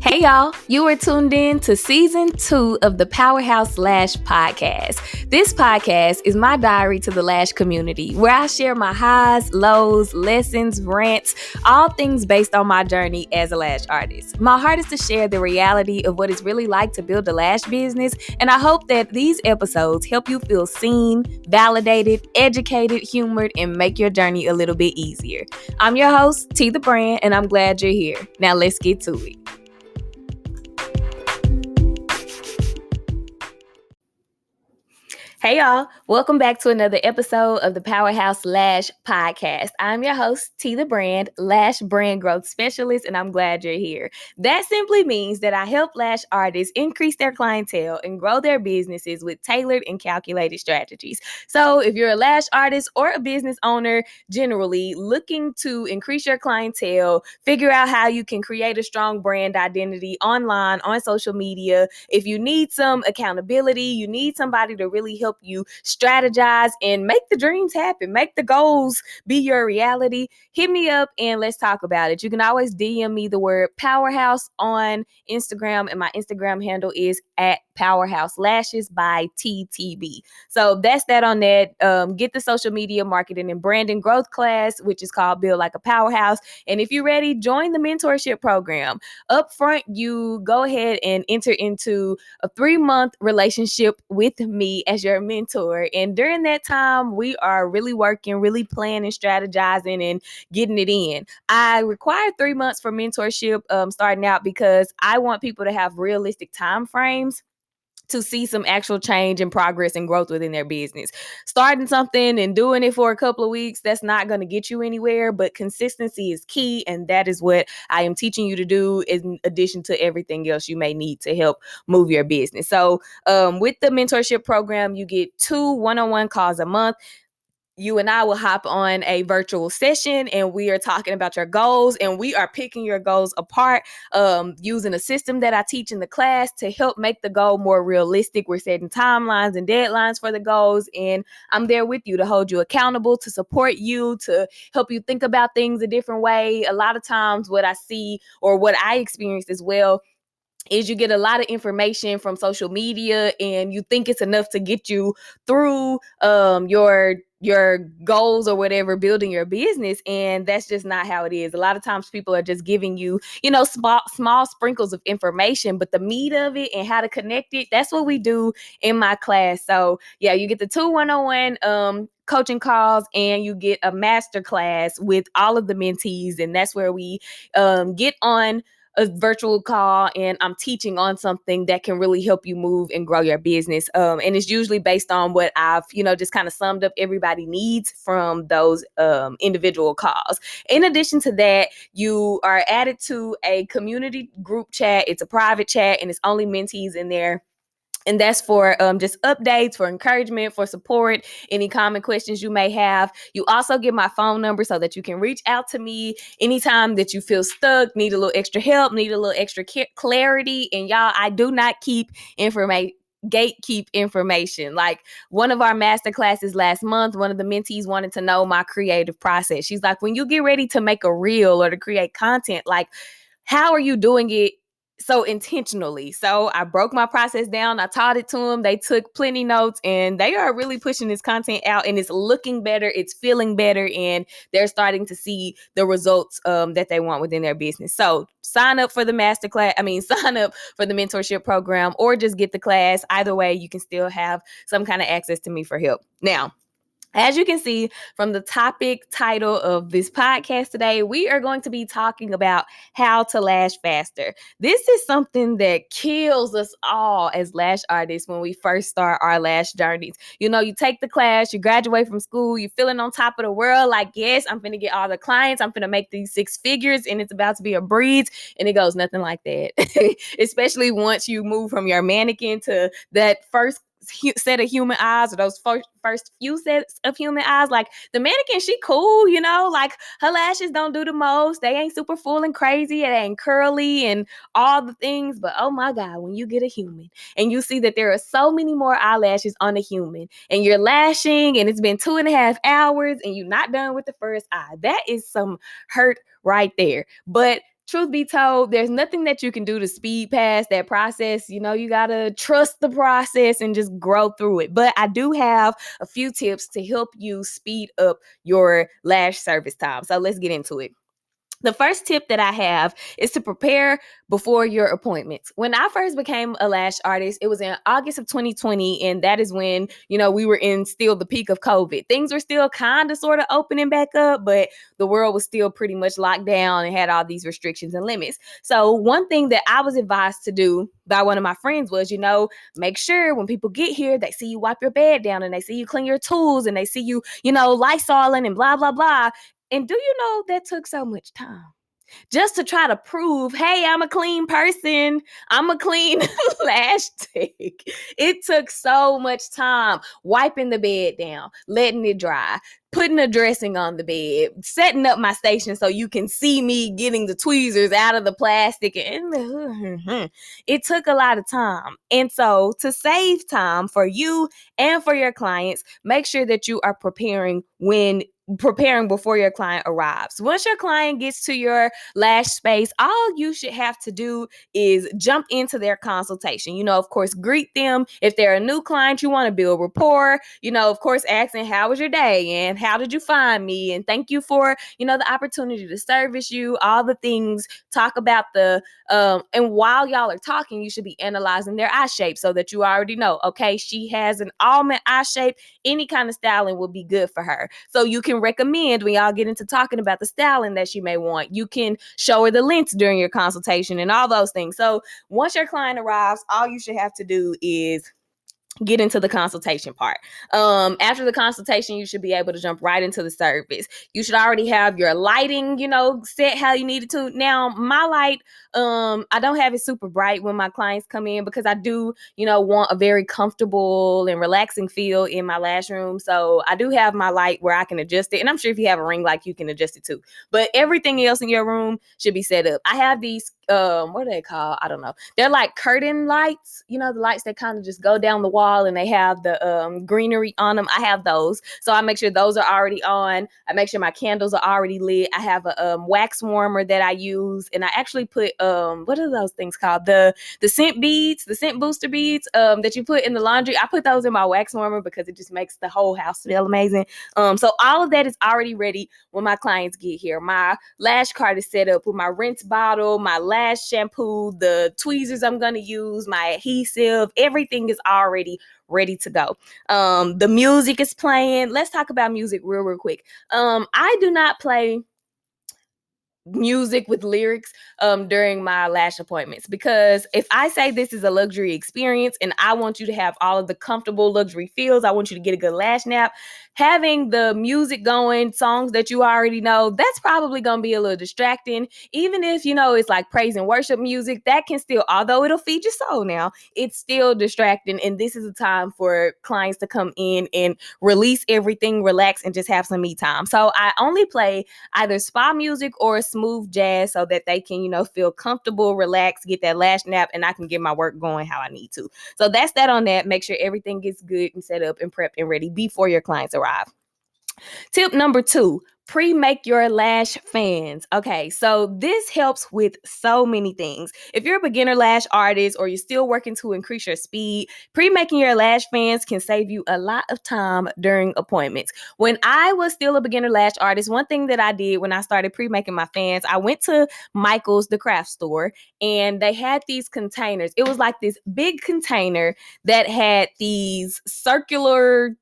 Hey y'all, you are tuned in to season 2 of the Powerhouse Lash podcast. This podcast is my diary to the Lash community, where I share my highs, lows, lessons, rants, all things based on my journey as a lash artist. My heart is to share the reality of what it's really like to build a lash business, and I hope that these episodes help you feel seen, validated, educated, humored, and make your journey a little bit easier. I'm your host, T the Brand, and I'm glad you're here. Now let's get to it. Hey y'all, welcome back to another episode of the Powerhouse Lash podcast. I'm your host, T the Brand, Lash Brand Growth Specialist, and I'm glad you're here. That simply means that I help lash artists increase their clientele and grow their businesses with tailored and calculated strategies. So if you're a lash artist or a business owner, generally looking to increase your clientele, figure out how you can create a strong brand identity online, on social media, if you need some accountability, you need somebody to really help you strategize and make the dreams happen, make the goals be your reality, hit me up and let's talk about it. You can always DM me the word powerhouse on Instagram, and my Instagram handle is at Powerhouse Lashes by TTB. So that's that on that. Get the social media marketing and branding growth class, which is called Build Like a Powerhouse. And if you're ready, join the mentorship program. Up front, you go ahead and enter into a 3-month relationship with me as your mentor. And during that time, we are really working, really planning, strategizing, and getting it in. I require 3 months for mentorship starting out because I want people to have realistic time frames to see some actual change and progress and growth within their business. Starting something and doing it for a couple of weeks, that's not going to get you anywhere, but consistency is key, and that is what I am teaching you to do in addition to everything else you may need to help move your business. So with the mentorship program, you get 2 one-on-one calls a month. You and I will hop on a virtual session and we are talking about your goals, and we are picking your goals apart using a system that I teach in the class to help make the goal more realistic. We're setting timelines and deadlines for the goals, and I'm there with you to hold you accountable, to support you, to help you think about things a different way. A lot of times what I see, or what I experienced as well, is you get a lot of information from social media and you think it's enough to get you through your goals or whatever, building your business, and that's just not how it is. A lot of times people are just giving you, small sprinkles of information, but the meat of it and how to connect it, that's what we do in my class. So yeah, you get the 2 one-on-one coaching calls, and you get a master class with all of the mentees, and that's where we get on a virtual call and I'm teaching on something that can really help you move and grow your business. And it's usually based on what I've, just kind of summed up everybody needs from those individual calls. In addition to that, you are added to a community group chat. It's a private chat and it's only mentees in there. And that's for just updates, for encouragement, for support, any common questions you may have. You also get my phone number so that you can reach out to me anytime that you feel stuck, need a little extra help, need a little extra clarity. And y'all, I do not keep gatekeep information. Like one of our master classes last month, one of the mentees wanted to know my creative process. She's like, when you get ready to make a reel or to create content, like, how are you doing it so intentionally? So I broke my process down. I taught it to them. They took plenty notes, and they are really pushing this content out, and it's looking better. It's feeling better, and they're starting to see the results that they want within their business. So sign up for the masterclass. Sign up for the mentorship program, or just get the class. Either way, you can still have some kind of access to me for help. Now, as you can see from the topic title of this podcast today, we are going to be talking about how to lash faster. This is something that kills us all as lash artists when we first start our lash journeys. You take the class, you graduate from school, you're feeling on top of the world, like, yes, I'm finna get all the clients, I'm finna make these 6 figures, and it's about to be a breeze, and it goes nothing like that. Especially once you move from your mannequin to that first set of human eyes, or those first few sets of human eyes. Like the mannequin, she cool, like her lashes don't do the most. They ain't super full and crazy. It ain't curly and all the things. But oh my God, when you get a human and you see that there are so many more eyelashes on a human, and you're lashing and it's been 2.5 hours and you're not done with the first eye, that is some hurt right there. But truth be told, there's nothing that you can do to speed past that process. You got to trust the process and just grow through it. But I do have a few tips to help you speed up your lash service time. So let's get into it. The first tip that I have is to prepare before your appointments. When I first became a lash artist, it was in August of 2020. And that is when, we were in still the peak of COVID. Things were still kind of sort of opening back up, but the world was still pretty much locked down and had all these restrictions and limits. So one thing that I was advised to do by one of my friends was, make sure when people get here, they see you wipe your bed down and they see you clean your tools and they see you, Lysoling and blah, blah, blah. And do you know that took so much time? Just to try to prove, hey, I'm a clean person. I'm a clean lash tech. It took so much time wiping the bed down, letting it dry, putting a dressing on the bed, setting up my station so you can see me getting the tweezers out of the plastic. And it took a lot of time. And so to save time for you and for your clients, make sure that you are preparing before your client arrives. Once your client gets to your lash space, all you should have to do is jump into their consultation. Of course, greet them. If they're a new client, you want to build rapport. Of course, asking, how was your day? And how did you find me? And thank you for, the opportunity to service you, all the things. Talk about and while y'all are talking, you should be analyzing their eye shape so that you already know, okay, she has an almond eye shape. Any kind of styling will be good for her. So you can recommend when y'all get into talking about the styling that she may want. You can show her the lengths during your consultation and all those things. So once your client arrives, all you should have to do is get into the consultation part. After the consultation, you should be able to jump right into the service. You should already have your lighting, set how you need it to. Now, my light, I don't have it super bright when my clients come in because I do, want a very comfortable and relaxing feel in my lash room. So I do have my light where I can adjust it. And I'm sure if you have a ring light, you can adjust it too. But everything else in your room should be set up. I have these, what are they called? I don't know. They're like curtain lights, the lights that kind of just go down the wall and they have the greenery on them. I have those. So I make sure those are already on. I make sure my candles are already lit. I have a wax warmer that I use. And I actually put, what are those things called? The scent beads, the scent booster beads that you put in the laundry. I put those in my wax warmer because it just makes the whole house smell amazing. So all of that is already ready when my clients get here. My lash cart is set up with my rinse bottle, my lash shampoo, the tweezers I'm going to use, my adhesive. Everything is already ready to go. The music is playing. Let's talk about music real quick. I do not play music with lyrics during my lash appointments, because if I say this is a luxury experience and I want you to have all of the comfortable luxury feels, I want you to get a good lash nap, having the music going, songs that you already know, that's probably going to be a little distracting. Even if, it's like praise and worship music, that can still, although it'll feed your soul now, it's still distracting. And this is a time for clients to come in and release everything, relax, and just have some me time. So I only play either spa music or smooth jazz so that they can, feel comfortable, relax, get that lash nap, and I can get my work going how I need to. So that's that on that. Make sure everything gets good and set up and prepped and ready before your clients arrive. Tip number 2, pre-make your lash fans. Okay, so this helps with so many things. If you're a beginner lash artist or you're still working to increase your speed, pre-making your lash fans can save you a lot of time during appointments. When I was still a beginner lash artist, one thing that I did when I started pre-making my fans, I went to Michael's, the craft store, and they had these containers. It was like this big container that had these circular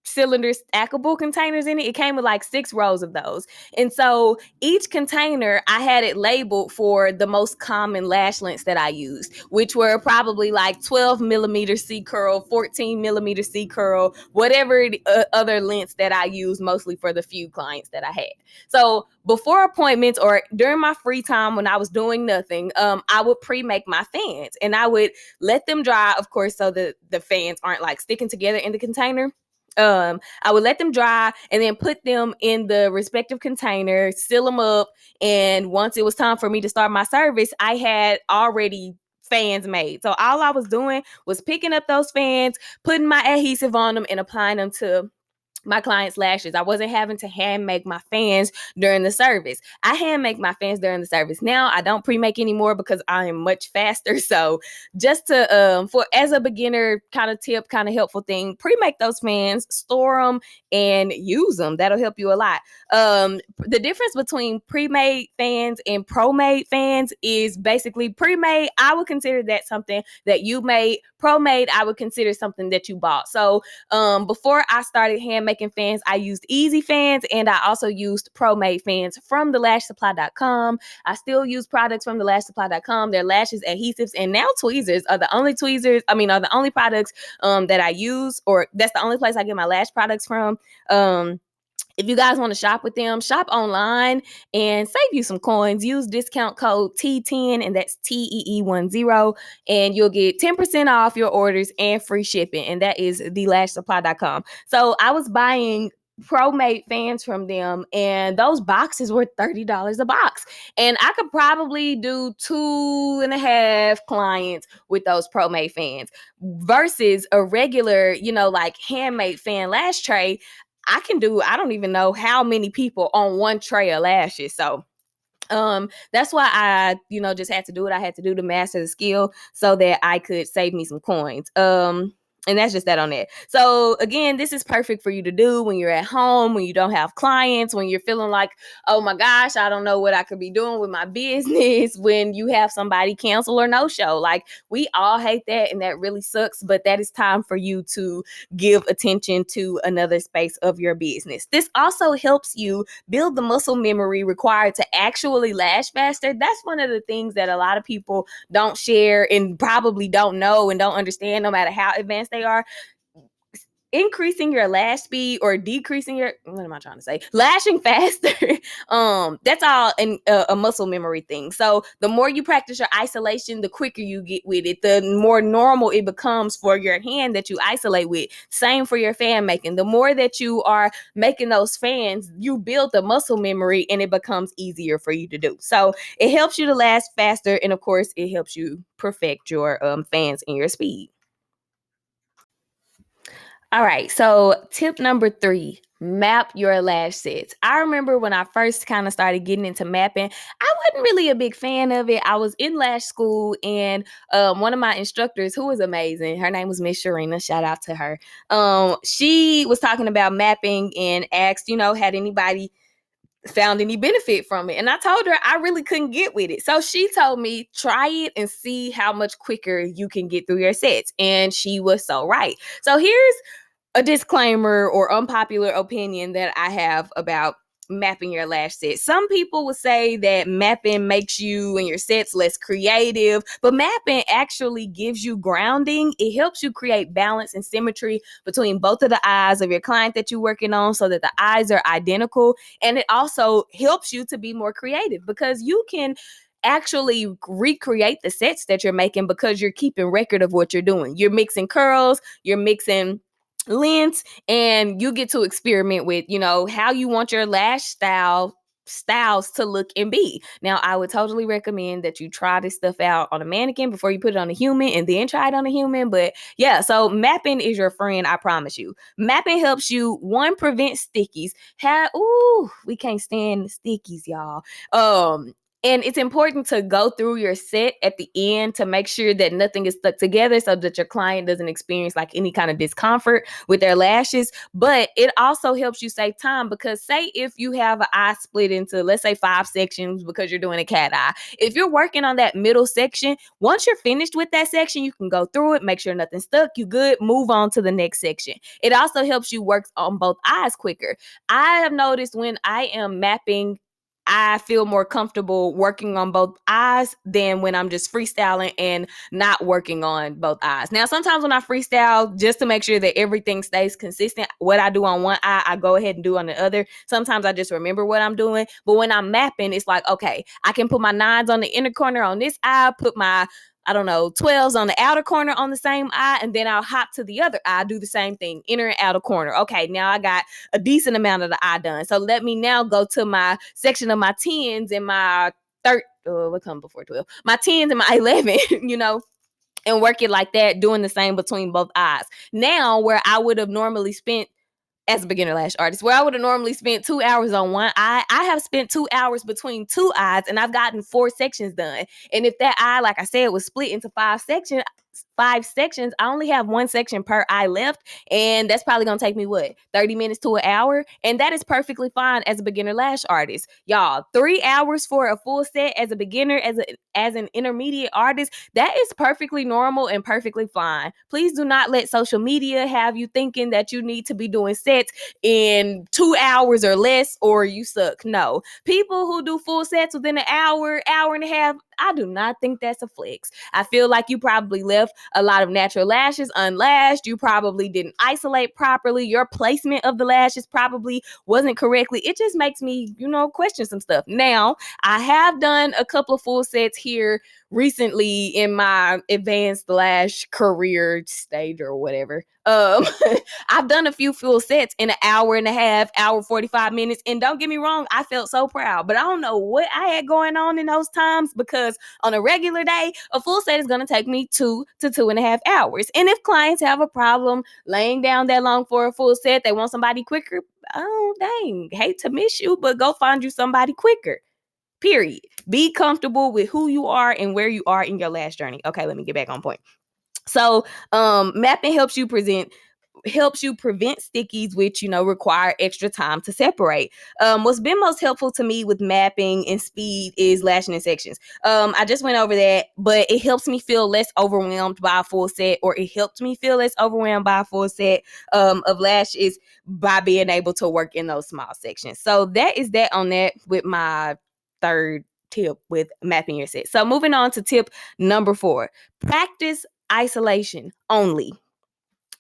cylinder stackable containers in it. It came with like 6 rows of those. And so each container, I had it labeled for the most common lash lengths that I used, which were probably like 12 millimeter C curl, 14 millimeter C curl, whatever other lengths that I used, mostly for the few clients that I had. So before appointments or during my free time when I was doing nothing, I would pre-make my fans and I would let them dry, of course, so that the fans aren't like sticking together in the container. I would let them dry and then put them in the respective container, seal them up. And once it was time for me to start my service, I had already fans made. So all I was doing was picking up those fans, putting my adhesive on them and applying them to my clients' lashes. I wasn't having to hand make my fans during the service. I hand make my fans during the service. Now I don't pre-make anymore because I am much faster. So just to for as a beginner kind of tip, kind of helpful thing, pre-make those fans, store them and use them. That'll help you a lot. The difference between pre-made fans and pro-made fans is basically pre-made. I would consider that something that you made. Pro-made, I would consider something that you bought. So before I started hand making fans, I used easy fans and I also used pro made fans from thelashsupply.com. I still use products from thelashsupply.com. Their lashes, adhesives, and now tweezers are the only are the only products that I use, or that's the only place I get my lash products from. If you guys want to shop with them, shop online and save you some coins. Use discount code T10, and that's TEE10, and you'll get 10% off your orders and free shipping. And that is thelashsupply.com. So I was buying pro-made fans from them, and those boxes were $30 a box. And I could probably do 2.5 clients with those pro-made fans versus a regular, like handmade fan lash tray. I don't even know how many people on one tray of lashes. So that's why I, just had to do what I had to do to master the skill so that I could save me some coins. And that's just that on that. So again, this is perfect for you to do when you're at home, when you don't have clients, when you're feeling like, oh my gosh, I don't know what I could be doing with my business, when you have somebody cancel or no show. Like, we all hate that, and that really sucks, but that is time for you to give attention to another space of your business. This also helps you build the muscle memory required to actually lash faster. That's one of the things that a lot of people don't share and probably don't know and don't understand, no matter how advanced they are. Increasing your lash speed or decreasing your, what am I trying to say? Lashing faster. That's all a muscle memory thing. So the more you practice your isolation, the quicker you get with it, the more normal it becomes for your hand that you isolate with. Same for your fan making. The more that you are making those fans, you build the muscle memory and it becomes easier for you to do. So it helps you to last faster. And of course, it helps you perfect your fans and your speed. All right, so tip number 3, map your lash sets. I remember when I first kind of started getting into mapping, I wasn't really a big fan of it. I was in lash school, and one of my instructors, who was amazing, her name was Miss Sharina, shout out to her. She was talking about mapping and asked, had anybody found any benefit from it? And I told her I really couldn't get with it. So she told me, try it and see how much quicker you can get through your sets. And she was so right. So here's a disclaimer or unpopular opinion that I have about mapping your lash set. Some people would say that mapping makes you and your sets less creative, but mapping actually gives you grounding. It helps you create balance and symmetry between both of the eyes of your client that you're working on so that the eyes are identical. And it also helps you to be more creative because you can actually recreate the sets that you're making because you're keeping record of what you're doing. You're mixing curls, you're mixing lengths, and you get to experiment with, how you want your lash styles to look and be. Now, I would totally recommend that you try this stuff out on a mannequin before you put it on a human and then try it on a human. But yeah, so mapping is your friend, I promise you. Mapping helps you, one, prevent stickies. We can't stand the stickies, y'all. And it's important to go through your set at the end to make sure that nothing is stuck together so that your client doesn't experience like any kind of discomfort with their lashes. But it also helps you save time because say if you have an eye split into, let's say, 5 sections because you're doing a cat eye. If you're working on that middle section, once you're finished with that section, you can go through it, make sure nothing's stuck, you good, move on to the next section. It also helps you work on both eyes quicker. I have noticed when I am mapping, I feel more comfortable working on both eyes than when I'm just freestyling and not working on both eyes. Now, sometimes when I freestyle, just to make sure that everything stays consistent, what I do on one eye, I go ahead and do on the other. Sometimes I just remember what I'm doing. But when I'm mapping, it's like, okay, I can put my 9s on the inner corner on this eye, put my 12s on the outer corner on the same eye, and then I'll hop to the other eye, do the same thing, inner and outer corner. Okay, now I got a decent amount of the eye done. So let me now go to my section of my 10s and my what comes before 12? My 10s and my 11, and work it like that, doing the same between both eyes. Now, where I would have normally spent as a beginner lash artist. Where I would have normally spent 2 hours on one eye, I have spent 2 hours between two eyes, and I've gotten 4 sections done. And if that eye, like I said, was split into 5 sections, I only have 1 section per eye left, and that's probably gonna take me 30 minutes to an hour, and that is perfectly fine as a beginner lash artist. Y'all, 3 hours for a full set as a beginner, as an intermediate artist, that is perfectly normal and perfectly fine. Please do not let social media have you thinking that you need to be doing sets in 2 hours or less or you suck. No, people who do full sets within an hour and a half, I do not think that's a flex. I feel like you probably left a lot of natural lashes unlashed. You probably didn't isolate properly. Your placement of the lashes probably wasn't correctly. It just makes me, question some stuff. Now, I have done a couple of full sets here recently in my advanced lash career stage or whatever. I've done a few full sets in an hour and a half, hour 45 minutes, and don't get me wrong, I felt so proud, but I don't know what I had going on in those times, because on a regular day, a full set is going to take me 2 to 2.5 hours. And if clients have a problem laying down that long for a full set, they want somebody quicker, oh dang, hate to miss you, but go find you somebody quicker. Period. Be comfortable with who you are and where you are in your lash journey. Okay, let me get back on point. So mapping helps you prevent stickies, which require extra time to separate. What's been most helpful to me with mapping and speed is lashing in sections. I just went over that, but it helps me feel less overwhelmed by a full set, or it helped me feel less overwhelmed by a full set of lashes by being able to work in those small sections. So that is that on that with my third tip with mapping your set. So moving on to tip number 4, practice isolation only.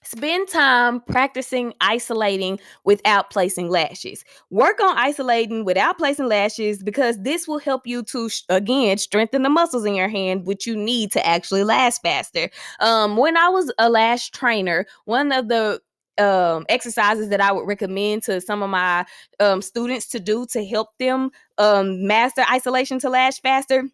Spend time practicing isolating without placing lashes. Work on isolating without placing lashes, because this will help you to, again, strengthen the muscles in your hand, which you need to actually last faster. When I was a lash trainer, one of the exercises that I would recommend to some of my students to do to help them master isolation to lash faster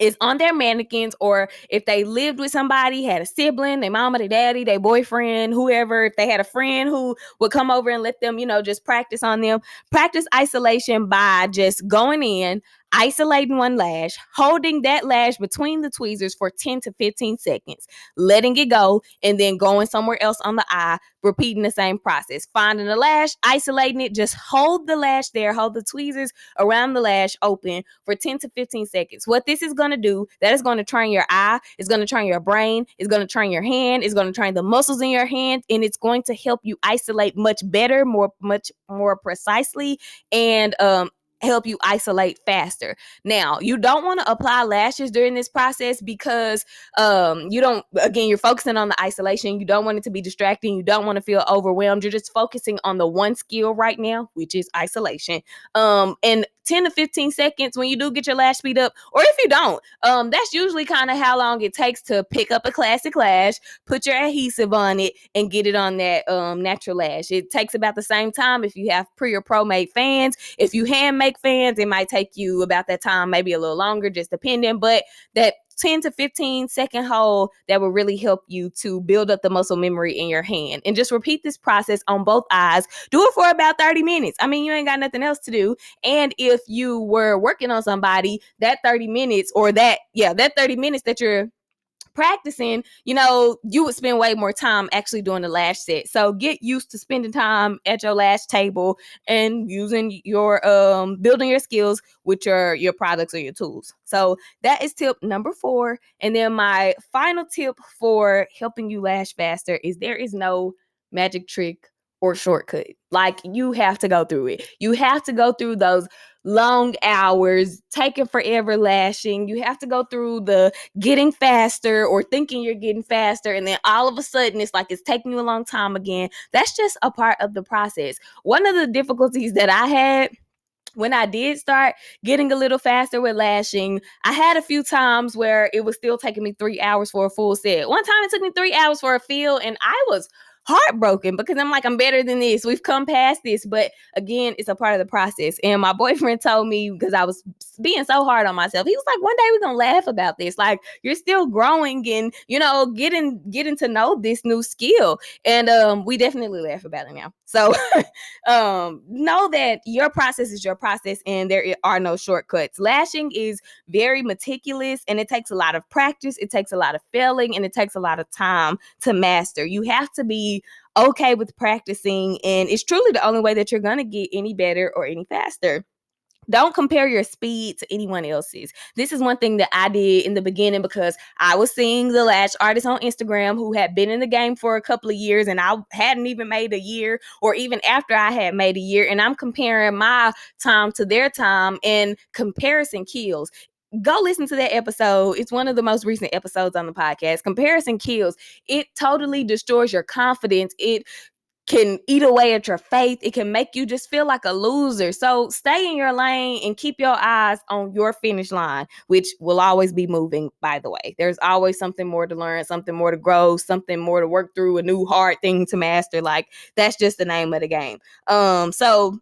is on their mannequins, or if they lived with somebody, had a sibling, their mama, their daddy, their boyfriend, whoever, if they had a friend who would come over and let them, just practice on them. Practice isolation by just going in, isolating one lash, holding that lash between the tweezers for 10 to 15 seconds, letting it go, and then going somewhere else on the eye, repeating the same process. Finding the lash, isolating it, just hold the lash there, hold the tweezers around the lash open for 10 to 15 seconds. What this is going to do, that is going to train your eye, it's going to train your brain, it's going to train your hand, it's going to train the muscles in your hand, and it's going to help you isolate much better, much more precisely, and help you isolate faster. Now, you don't want to apply lashes during this process, because you're focusing on the isolation. You don't want it to be distracting. You don't want to feel overwhelmed. You're just focusing on the one skill right now, which is isolation. And 10 to 15 seconds when you do get your lash speed up, or if you don't, that's usually kind of how long it takes to pick up a classic lash, put your adhesive on it, and get it on that natural lash. It takes about the same time if you have pre or pro made fans. If you hand make fans, it might take you about that time, maybe a little longer, just depending, but that 10 to 15 second hold, that will really help you to build up the muscle memory in your hand. And just repeat this process on both eyes. Do it for about 30 minutes. I mean, you ain't got nothing else to do. And if you were working on somebody, that 30 minutes that 30 minutes that you're practicing, you would spend way more time actually doing the lash set. So get used to spending time at your lash table and using your building your skills with your products or your tools. So that is tip number 4. And then my final tip for helping you lash faster is there is no magic trick or shortcut. Like, you have to go through it. You have to go through those long hours, taking forever lashing. You have to go through the getting faster or thinking you're getting faster, and then all of a sudden it's like it's taking you a long time again. That's just a part of the process. One of the difficulties that I had when I did start getting a little faster with lashing, I had a few times where it was still taking me 3 hours for a full set. One time it took me 3 hours for a fill, and I was heartbroken because I'm like, I'm better than this. We've come past this. But again, it's a part of the process. And my boyfriend told me, because I was being so hard on myself, he was like, one day we're going to laugh about this. Like, you're still growing and, getting to know this new skill. And we definitely laugh about it now. So know that your process is your process and there are no shortcuts. Lashing is very meticulous and it takes a lot of practice. It takes a lot of failing and it takes a lot of time to master. You have to be okay with practicing, and it's truly the only way that you're going to get any better or any faster. Don't compare your speed to anyone else's. This is one thing that I did in the beginning because I was seeing the lash artists on Instagram who had been in the game for a couple of years and I hadn't even made a year, or even after I had made a year, and I'm comparing my time to their time, and comparison kills. Go listen to that episode. It's one of the most recent episodes on the podcast. Comparison kills. It totally destroys your confidence. It can eat away at your faith. It can make you just feel like a loser. So stay in your lane and keep your eyes on your finish line, which will always be moving, by the way. There's always something more to learn, something more to grow, something more to work through, a new hard thing to master. Like, that's just the name of the game. So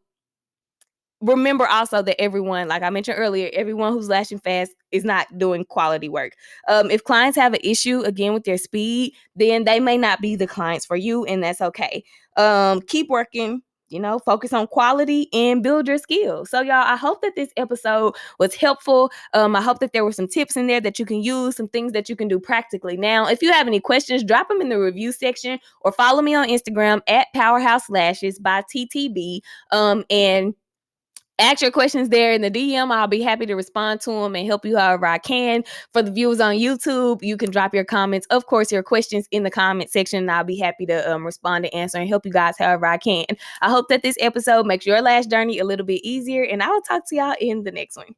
remember also that everyone, like I mentioned earlier, everyone who's lashing fast is not doing quality work. If clients have an issue, again, with their speed, then they may not be the clients for you, and that's okay. Keep working, focus on quality and build your skills. So y'all, I hope that this episode was helpful. I hope that there were some tips in there that you can use, some things that you can do practically. Now, if you have any questions, drop them in the review section or follow me on Instagram at Powerhouse Lashes by TTB. And ask your questions there in the DM. I'll be happy to respond to them and help you however I can. For the viewers on YouTube, you can drop your comments, of course, your questions in the comment section, and I'll be happy to respond and answer and help you guys however I can. I hope that this episode makes your lash journey a little bit easier, and I will talk to y'all in the next one.